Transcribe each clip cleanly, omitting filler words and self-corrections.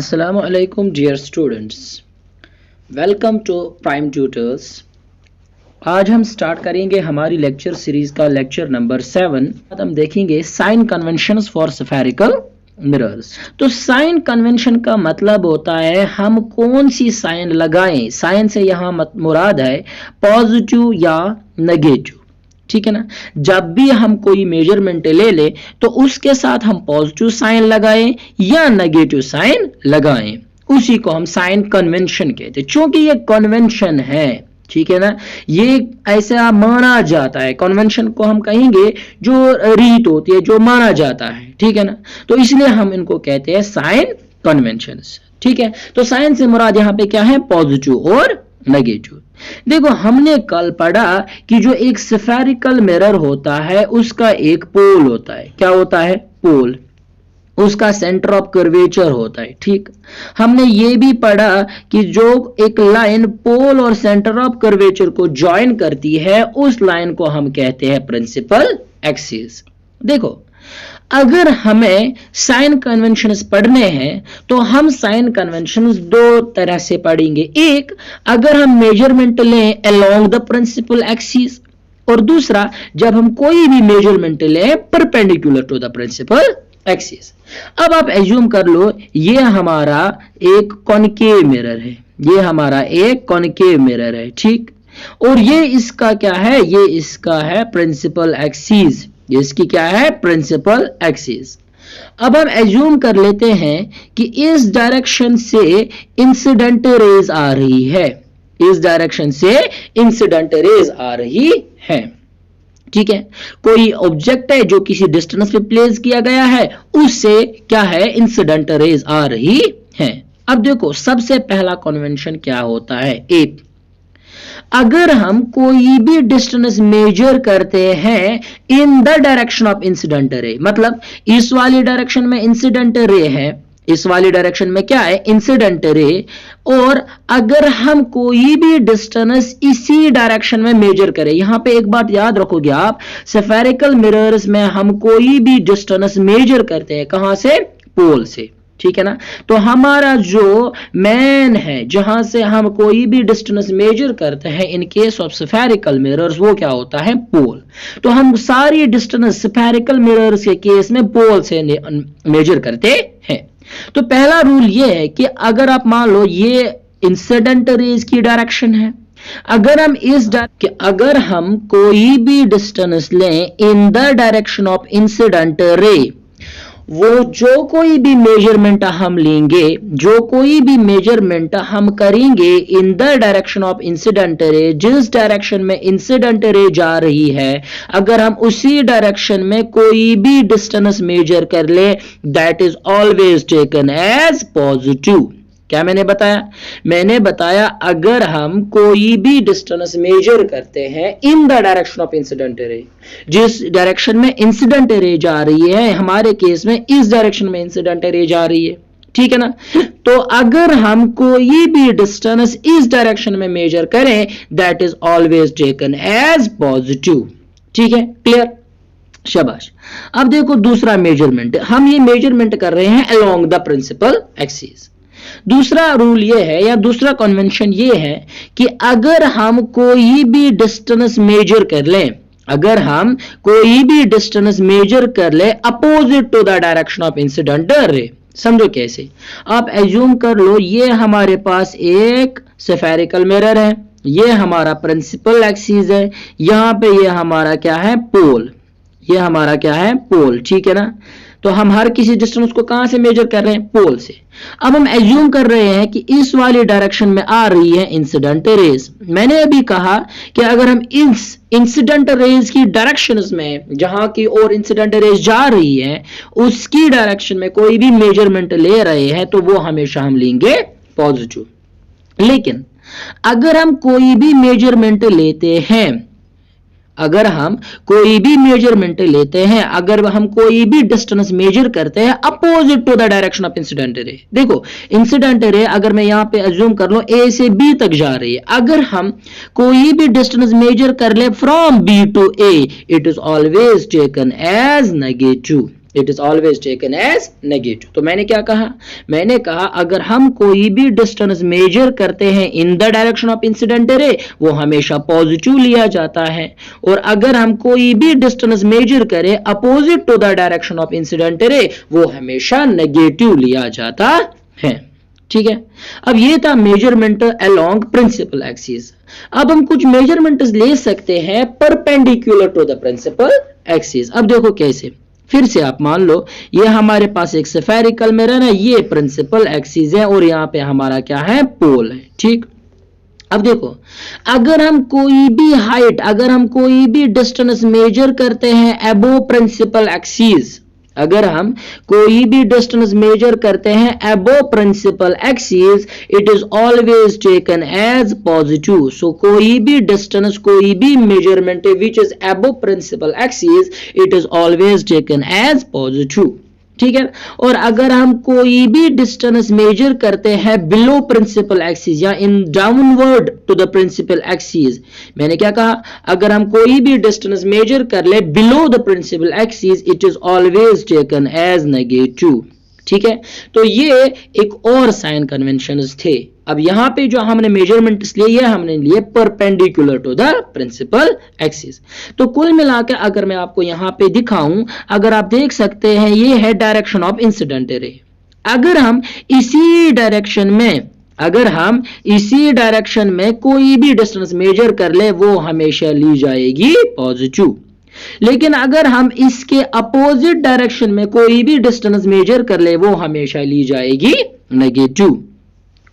Assalamu alaikum dear students. Welcome to Prime Tutors. आज हम start करेंगे हमारी लेक्चर सीरीज का लेक्चर नंबर 7। हम देखेंगे sign conventions for spherical mirrors. तो साइन कन्वेंशन का मतलब होता है हम कौन सी साइन लगाएं। साइन से यहाँ मुराद है पॉजिटिव या नेगेटिव, ठीक है ना। जब भी हम कोई मेजरमेंट ले ले तो उसके साथ हम पॉजिटिव साइन लगाएं या नेगेटिव साइन लगाएं, उसी को हम साइन कन्वेंशन कहते हैं। चूंकि ये कन्वेंशन है, ठीक है ना, ये ऐसा माना जाता है। कन्वेंशन को हम कहेंगे जो रीत होती है, जो माना जाता है, ठीक है ना। तो इसलिए हम इनको कहते हैं साइन कन्वेंशंस, ठीक है। तो साइन से मुराद यहाँ पे क्या है, पॉजिटिव और नेगेटिव। देखो हमने कल पढ़ा कि जो एक स्फेरिकल मिरर होता है उसका एक पोल होता है। क्या होता है, पोल। उसका सेंटर ऑफ कर्वेचर होता है, ठीक। हमने ये भी पढ़ा कि जो एक लाइन पोल और सेंटर ऑफ कर्वेचर को ज्वाइन करती है उस लाइन को हम कहते हैं प्रिंसिपल एक्सिस। देखो अगर हमें साइन कन्वेंशंस पढ़ने हैं तो हम साइन कन्वेंशंस दो तरह से पढ़ेंगे। एक, अगर हम मेजरमेंट लें अलोंग द प्रिंसिपल एक्सिस, और दूसरा जब हम कोई भी मेजरमेंट लें perpendicular to the principal axis. अब आप एज्यूम कर लो ये हमारा एक कॉनकेव मिरर है, ये हमारा एक कॉनकेव मिरर है, ठीक। और ये इसका क्या है, ये इसका है प्रिंसिपल एक्सिस। इसकी क्या है, प्रिंसिपल एक्सिस। अब हम एज्यूम कर लेते हैं कि इस डायरेक्शन से इंसिडेंट रेज आ रही है, इस डायरेक्शन से इंसिडेंट रेज आ रही है, ठीक है। कोई ऑब्जेक्ट है जो किसी डिस्टेंस पे प्लेस किया गया है, उससे क्या है, इंसिडेंट रेज आ रही है। अब देखो सबसे पहला कन्वेंशन क्या होता है, एक, अगर हम कोई भी डिस्टेंस मेजर करते हैं in the direction of incident रे, मतलब इस वाली डायरेक्शन में इंसिडेंट रे है, इस वाली डायरेक्शन में क्या है, इंसिडेंट रे, और अगर हम कोई भी डिस्टेंस इसी डायरेक्शन में मेजर करें। यहां पे एक बात याद रखोगे आप, स्फेरिकल मिरर्स में हम कोई भी डिस्टेंस मेजर करते हैं, कहां से, पोल से, ठीक है ना। तो हमारा जो मेन है जहां से हम कोई भी डिस्टेंस मेजर करते हैं in case of spherical mirrors, वो क्या होता है, पोल। तो हम सारी डिस्टेंस स्फेरिकल मिरर्स के केस में पोल से मेजर करते हैं। तो पहला रूल ये है कि अगर आप मान लो ये इंसिडेंट रेज की डायरेक्शन है, अगर हम कोई भी डिस्टेंस लें in the direction of incident ray, वो जो कोई भी मेजरमेंट हम लेंगे, जो कोई भी मेजरमेंट हम करेंगे in the direction of incident रे, जिस डायरेक्शन में इंसिडेंट रे जा रही है, अगर हम उसी डायरेक्शन में कोई भी डिस्टेंस मेजर कर ले, that is always taken as positive. क्या मैंने बताया, मैंने बताया अगर हम कोई भी डिस्टेंस मेजर करते हैं in the direction of incident रे, जिस डायरेक्शन में इंसिडेंट रे जा रही है, हमारे केस में इस डायरेक्शन में इंसिडेंट रे जा रही है, ठीक है ना। तो अगर हम कोई भी डिस्टेंस इस डायरेक्शन में मेजर करें, that is always taken as positive, ठीक है, क्लियर, शाबाश। अब देखो दूसरा मेजरमेंट, हम ये मेजरमेंट कर रहे हैं अलोंग द प्रिंसिपल एक्सिस। दूसरा रूल ये है या दूसरा कन्वेंशन ये है कि अगर हम कोई भी डिस्टेंस मेजर कर लें, अगर हम कोई भी डिस्टेंस मेजर कर ले opposite to the direction of incident ray, समझो कैसे, आप एज्यूम कर लो ये हमारे पास एक स्फेरिकल मिरर है, ये हमारा प्रिंसिपल एक्सिस है, यहां पे ये हमारा क्या है, पोल, ये हमारा क्या है, पोल, ठीक है ना। तो हम हर किसी डिस्टेंस को कहां से मेजर कर रहे हैं, पोल से। अब हम एज्यूम कर रहे हैं कि इस वाली डायरेक्शन में आ रही है इंसिडेंट रेज। मैंने अभी कहा कि अगर हम इस इंसिडेंट रेज की डायरेक्शंस में, जहां की और इंसिडेंट रेज जा रही है, उसकी डायरेक्शन में कोई भी मेजरमेंट ले रहे हैं, तो वो हमेशा हम लेंगे पॉजिटिव। लेकिन अगर हम कोई भी मेजरमेंट लेते हैं, अगर हम कोई भी मेजरमेंट लेते हैं, अगर हम कोई भी डिस्टेंस मेजर करते हैं opposite to the direction of incident ray, देखो इंसिडेंट रे अगर मैं यहां पे अज्यूम कर लो ए से बी तक जा रही है, अगर हम कोई भी डिस्टेंस मेजर कर ले from B to A, it is always taken as negative, it is always taken as negative. तो मैंने क्या कहा, मैंने कहा अगर हम कोई भी डिस्टेंस मेजर करते हैं in the direction of incident ray वो हमेशा पॉजिटिव लिया जाता है, और अगर हम कोई भी डिस्टेंस मेजर करें opposite to the direction of incident ray वो हमेशा नेगेटिव लिया जाता है। ठीक है, अब ये था मेजरमेंट अलोंग प्रिंसिपल एक्सिस। अब हम कुछ मेजरमेंट ले सकते हैं perpendicular to the principal axis. अब देखो कैसे, फिर से आप मान लो ये हमारे पास एक स्फेरिकल मिरर है, ये प्रिंसिपल एक्सिस है और यहां पे हमारा क्या है, पोल है। ठीक, अब देखो अगर हम कोई भी हाइट, अगर हम कोई भी डिस्टेंस मेजर करते हैं अबोव प्रिंसिपल एक्सिस, अगर हम कोई भी डिस्टेंस मेजर करते हैं above principal axis it is always taken as positive. So कोई भी डिस्टेंस, कोई भी measurement which is above principal axis it is always taken as positive. ठीक है, और अगर हम कोई भी डिस्टेंस मेजर करते हैं बिलो प्रिंसिपल एक्सिस या in downward to the principal axis, मैंने क्या कहा, अगर हम कोई भी डिस्टेंस मेजर कर ले below the principal axis it is always taken as negative. ठीक है, तो ये एक और साइन कन्वेंशंस थे। अब यहां पे जो हमने मेजरमेंट्स लिए ये हमने लिए perpendicular to the principal axis. तो कुल मिलाकर अगर मैं आपको यहां पे दिखाऊं, अगर आप देख सकते हैं ये है डायरेक्शन ऑफ इंसिडेंट रे। अगर हम इसी डायरेक्शन में, अगर हम इसी डायरेक्शन में कोई भी डिस्टेंस मेजर कर ले वो हमेशा ली जाएगी पॉजिटिव, लेकिन अगर हम इसके अपोजिट डायरेक्शन में कोई भी डिस्टेंस मेजर कर ले वो हमेशा ली जाएगी नेगेटिव।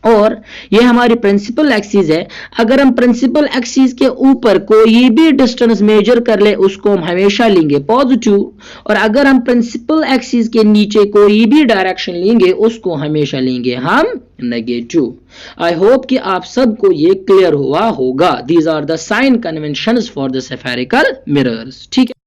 और ये हमारी प्रिंसिपल एक्सिस है, अगर हम प्रिंसिपल एक्सिस के ऊपर कोई भी डिस्टेंस मेजर कर ले उसको हम हमेशा लेंगे पॉजिटिव, और अगर हम प्रिंसिपल एक्सिस के नीचे कोई भी डायरेक्शन लेंगे उसको हमेशा लेंगे हम नेगेटिव। आई होप कि आप सबको ये क्लियर हुआ होगा। These are the sign conventions for the spherical mirrors. ठीक है।